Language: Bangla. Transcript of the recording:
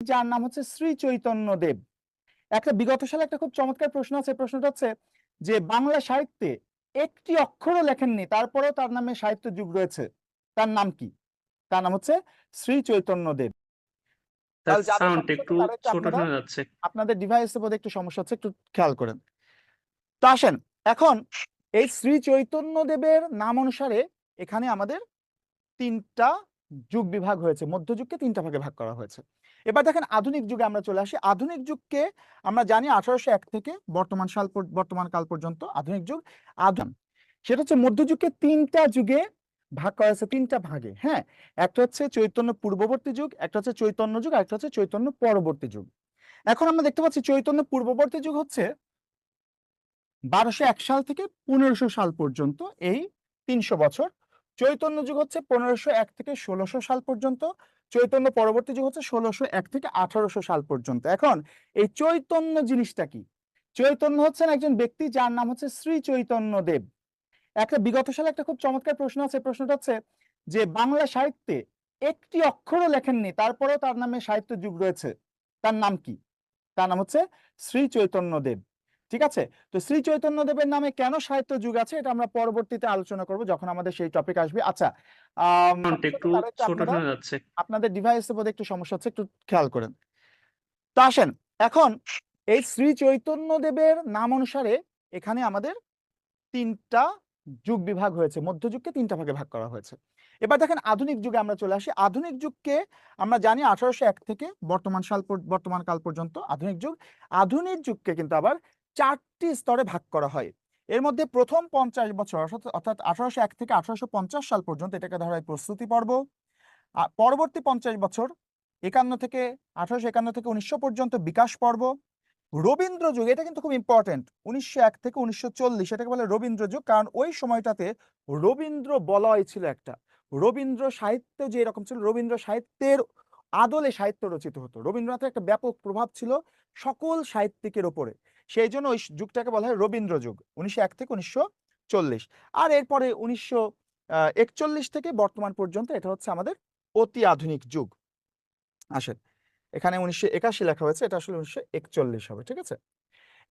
যার নাম হচ্ছে শ্রী চৈতন্য দেব। একটা বিগত সালে একটা খুব চমৎকার প্রশ্ন আছে, প্রশ্নটা হচ্ছে যে বাংলা সাহিত্যে একটি অক্ষরও লেখেননি, তারপরেও তার নামে সাহিত্য যুগ রয়েছে, তার নাম কি? তার নাম হচ্ছে শ্রী চৈতন্য দেব। তার তাহলে যাদের সাউন্ড সমস্যা একটু হচ্ছে তারা একটু ছোট আপনারা শোনা যাচ্ছে। আপনাদের ডিভাইসের মধ্যে একটু সমস্যা হচ্ছে, একটু খেয়াল করেন। তো আসেন, এখন এই শ্রী চৈতন্য দেবের নাম অনুসারে এখানে আমাদের তিনটা যুগ বিভাগ হয়েছে, মধ্যযুগকে তিনটা ভাগে ভাগ করা হয়েছে। এবার দেখেন আধুনিক যুগে আমরা চলে আসি। আধুনিক যুগকে আমরা জানি 1801 থেকে বর্তমান কাল পর্যন্ত আধুনিক যুগ। সেটা হচ্ছে মধ্যযুগকে তিনটা যুগে ভাগ করা হয়েছে, তিনটা ভাগে। হ্যাঁ, একটা হচ্ছে চৈতন্য পূর্ববর্তী যুগ, একটা হচ্ছে চৈতন্য যুগ, আর একটা হচ্ছে চৈতন্য পরবর্তী যুগ। এখন আমরা দেখতে পাচ্ছি চৈতন্য পূর্ববর্তী যুগ হচ্ছে 1201 সাল থেকে 1500 সাল পর্যন্ত, এই 300 বছর। চৈতন্য যুগ হচ্ছে 1501 থেকে 1600 সাল পর্যন্ত। চৈতন্য পরবর্তী যুগ হচ্ছে 1601 থেকে 1800 সাল পর্যন্ত। এখন এই চৈতন্য জিনিসটা কি? চৈতন্য হচ্ছেন একজন ব্যক্তি যার নাম হচ্ছে শ্রী চৈতন্য দেব। একটা বিগত সালে একটা খুব চমৎকার প্রশ্ন আছে, প্রশ্নটা হচ্ছে যে বাংলা সাহিত্যে একটি অক্ষরও লেখেননি, তারপরেও তার নামে সাহিত্য যুগ রয়েছে, তার নাম কি? তার নাম হচ্ছে শ্রী চৈতন্য দেব। ঠিক আছে, তো শ্রী চৈতন্য দেবের নামে কেন সাহিত্য যুগ আছে এটা আমরা পরবর্তীতে আলোচনা করব যখন আমাদের সেই টপিক আসবে। আচ্ছা, সাউন্ড সমস্যা একটু হচ্ছে তারা একটু ছোট আপনারা শোনা যাচ্ছে। আপনাদের ডিভাইসের মধ্যে একটু সমস্যা হচ্ছে, একটু খেয়াল করেন। তো আসেন, এখন এই শ্রী চৈতন্য দেবের নাম অনুসারে এখানে আমাদের তিনটা যুগ বিভাগ হয়েছে, মধ্যযুগকে তিনটা ভাগে ভাগ করা হয়েছে। এবার দেখেন আধুনিক যুগে আমরা চলে আসি। আধুনিক যুগকে আমরা জানি 1801 থেকে বর্তমান কাল পর্যন্ত আধুনিক যুগ। আধুনিক যুগকে কিন্তু আবার 4টি স্তরে ভাগ করা হয়। এর মধ্যে প্রথম 50 বছর অর্থাৎ 1801 থেকে 1850 সাল পর্যন্ত এটাকে ধরা হয় প্রস্তুতি পর্ব। পরবর্তী 50 বছর 1851 থেকে 1900 পর্যন্ত বিকাশ পর্ব। রবীন্দ্র যুগ, এটা কিন্তু খুব ইম্পর্টেন্ট, 1901 থেকে 1940 এটাকে বলে রবীন্দ্র যুগ, কারণ ওই সময়টাতে রবীন্দ্র বলয় ছিল একটা। রবীন্দ্র সাহিত্য যে এরকম ছিল, রবীন্দ্র সাহিত্যের আদলে সাহিত্য রচিত হতো। রবীন্দ্রনাথের একটা ব্যাপক প্রভাব ছিল সকল সাহিত্যিকের ওপরে, সেই জন্য ওই যুগটাকে বলা হয় রবীন্দ্র যুগ, 1901 থেকে 1940। আর এরপরে 1941 থেকে বর্তমান পর্যন্ত এটা হচ্ছে আমাদের অতি আধুনিক যুগ। আসেন, এখানে 1981 লেখা হয়েছে, এটা আসলে 1941 হবে। ঠিক আছে,